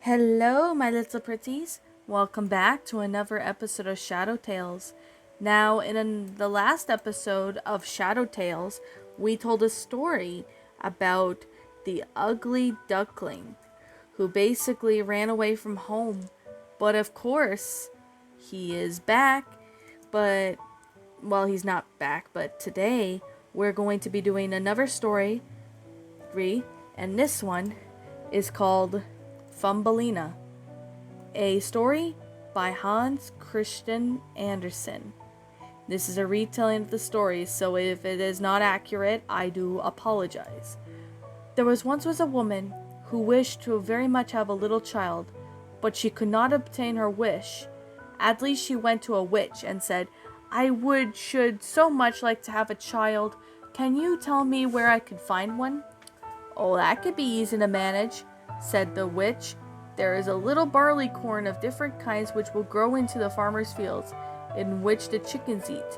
Hello, my little pretties. Welcome back to another episode of Shadow Tales. Now, the last episode of Shadow Tales, we told a story about the ugly duckling who basically ran away from home. But of course, he is back. But, well, he's not back. But today, we're going to be doing another story. And this one is called Thumbelina, a story by Hans Christian Andersen. This is a retelling of the story, so if it is not accurate, I do apologize. There was a woman who wished to very much have a little child, but she could not obtain her wish. At least she went to a witch and said, should so much like to have a child. Can you tell me where I could find one? Oh, that could be easy to manage, said the witch. There is a little barley corn of different kinds which will grow into the farmer's fields, in which the chickens eat.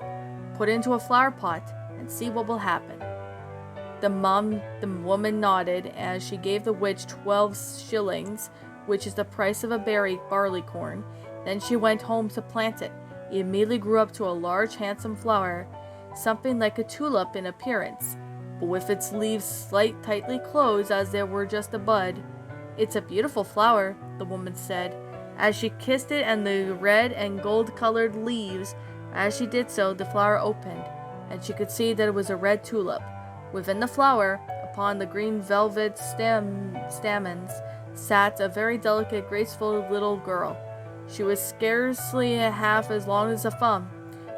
Put into a flower pot and see what will happen. The woman nodded as she gave the witch 12 shillings, which is the price of a barley corn. Then she went home to plant it. It immediately grew up to a large, handsome flower, something like a tulip in appearance, but with its leaves tightly closed as they were just a bud. It's a beautiful flower, the woman said, as she kissed it and the red and gold-colored leaves. As she did so, the flower opened, and she could see that it was a red tulip. Within the flower, upon the green velvet stamens, sat a very delicate, graceful little girl. She was scarcely half as long as a thumb,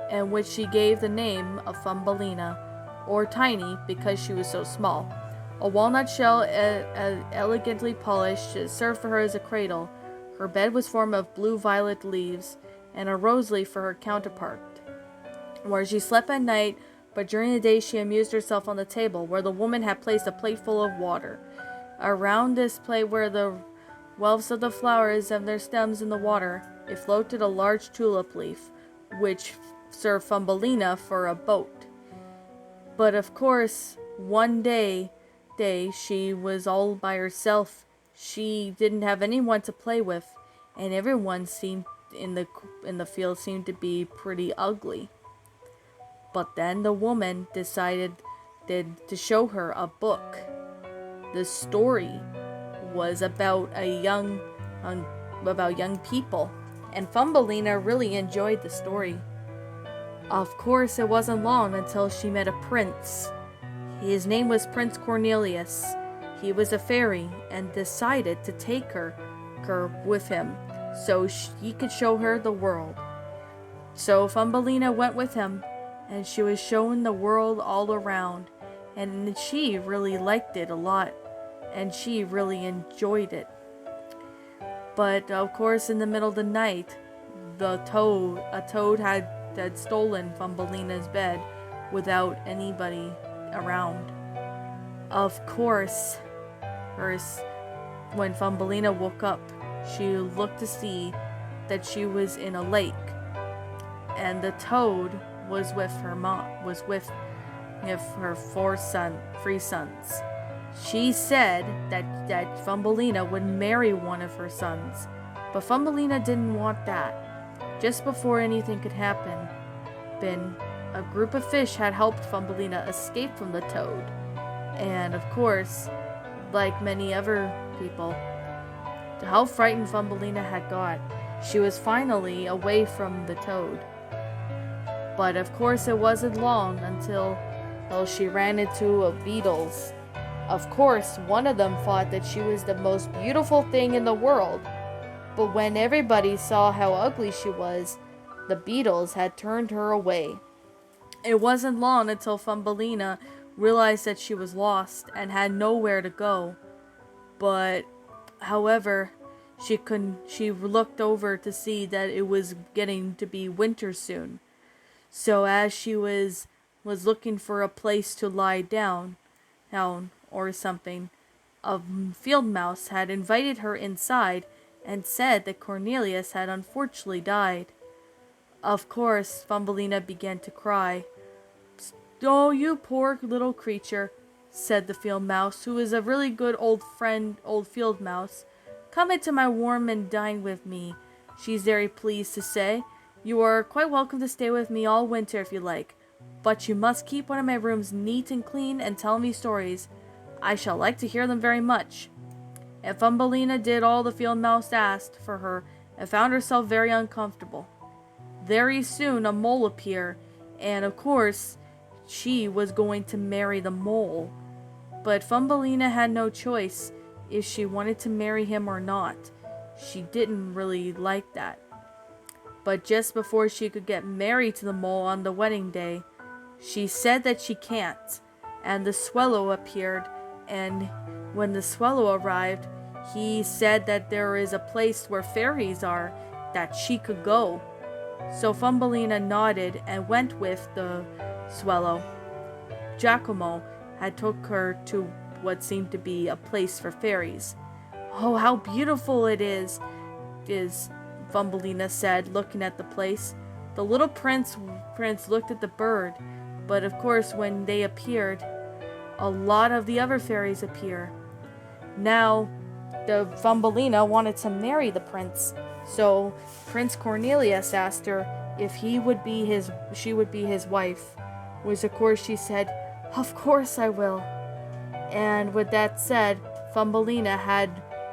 and which she gave the name of Thumbelina, or Tiny, because she was so small. A walnut shell, elegantly polished, served for her as a cradle. Her bed was formed of blue-violet leaves, and a rose leaf for her counterpart, where she slept at night, but during the day she amused herself on the table, where the woman had placed a plate full of water. Around this plate were the wefts of the flowers and their stems in the water. It floated a large tulip leaf, which served Thumbelina for a boat. But of course, one day she was all by herself. She didn't have anyone to play with, and everyone seemed in the field seemed to be pretty ugly. But then the woman decided to show her a book. The story was about young people, and Thumbelina really enjoyed the story. Of course, it wasn't long until she met a prince. His name was Prince Cornelius. He was a fairy and decided to take her with him so he could show her the world. So Thumbelina went with him, and she was shown the world all around, and she really liked it a lot, and she really enjoyed it. But of course, in the middle of the night, a toad had stolen Thumbelina's bed without anybody around. Of course, when Thumbelina woke up, she looked to see that she was in a lake, and the toad was with her three sons. She said that Thumbelina would marry one of her sons, but Thumbelina didn't want that. Just before anything could happen, a group of fish had helped Thumbelina escape from the toad. And of course, like many other people, how frightened Thumbelina had got. She was finally away from the toad. But of course, it wasn't long until she ran into beetles. Of course, one of them thought that she was the most beautiful thing in the world. But when everybody saw how ugly she was, the beetles had turned her away. It wasn't long until Thumbelina realized that she was lost and had nowhere to go. But, however, she looked over to see that it was getting to be winter soon. So as she was looking for a place to lie down or something, a field mouse had invited her inside and said that Cornelius had unfortunately died. Of course, Thumbelina began to cry. "Oh, you poor little creature," said the field mouse, who was a really good old field mouse. Come into my room and dine with me, she's very pleased to say. You are quite welcome to stay with me all winter if you like, but you must keep one of my rooms neat and clean and tell me stories. I shall like to hear them very much. And Thumbelina did all the field mouse asked for her and found herself very uncomfortable. Very soon a mole appeared, and of course she was going to marry the mole. But Thumbelina had no choice if she wanted to marry him or not. She didn't really like that. But just before she could get married to the mole on the wedding day, she said that she can't, and the swallow appeared, and when the swallow arrived, he said that there is a place where fairies are that she could go. So Thumbelina nodded and went with the swallow. Giacomo had took her to what seemed to be a place for fairies. Oh, how beautiful it is, Thumbelina said, looking at the place. The little prince looked at the bird, but of course when they appeared, a lot of the other fairies appear. Now, the Thumbelina wanted to marry the prince, so Prince Cornelius asked her if she would be his wife, which of course she said, "Of course I will." And with that said, Thumbelina had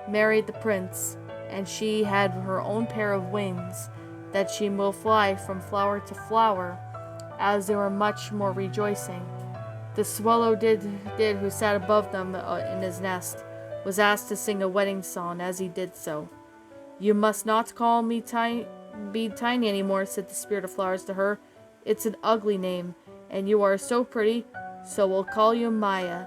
married the prince, and she had her own pair of wings that she will fly from flower to flower, as they were much more rejoicing. The swallow who sat above them in his nest was asked to sing a wedding song as he did so. "You must not call me tiny anymore," said the spirit of flowers to her. "It's an ugly name, and you are so pretty, so we'll call you Maya."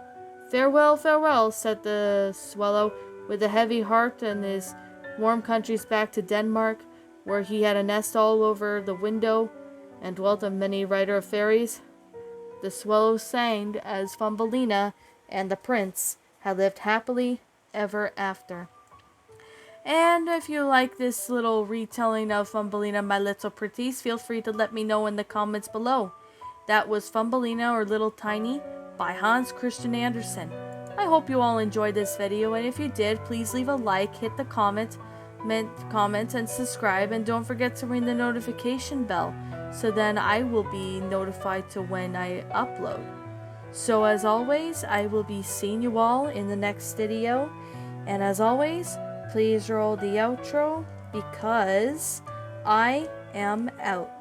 "Farewell, farewell," said the swallow, with a heavy heart and his warm countries back to Denmark, where he had a nest all over the window and dwelt a many writer of fairies. The swallow sang as Thumbelina and the prince had lived happily ever after. And if you like this little retelling of Thumbelina, my little pretties, feel free to let me know in the comments below. That was Thumbelina or Little Tiny by Hans Christian Andersen. I hope you all enjoyed this video, and if you did, please leave a like, hit the comment and subscribe, and don't forget to ring the notification bell so then I will be notified to when I upload. So as always, I will be seeing you all in the next video, and as always, please roll the outro because I am out.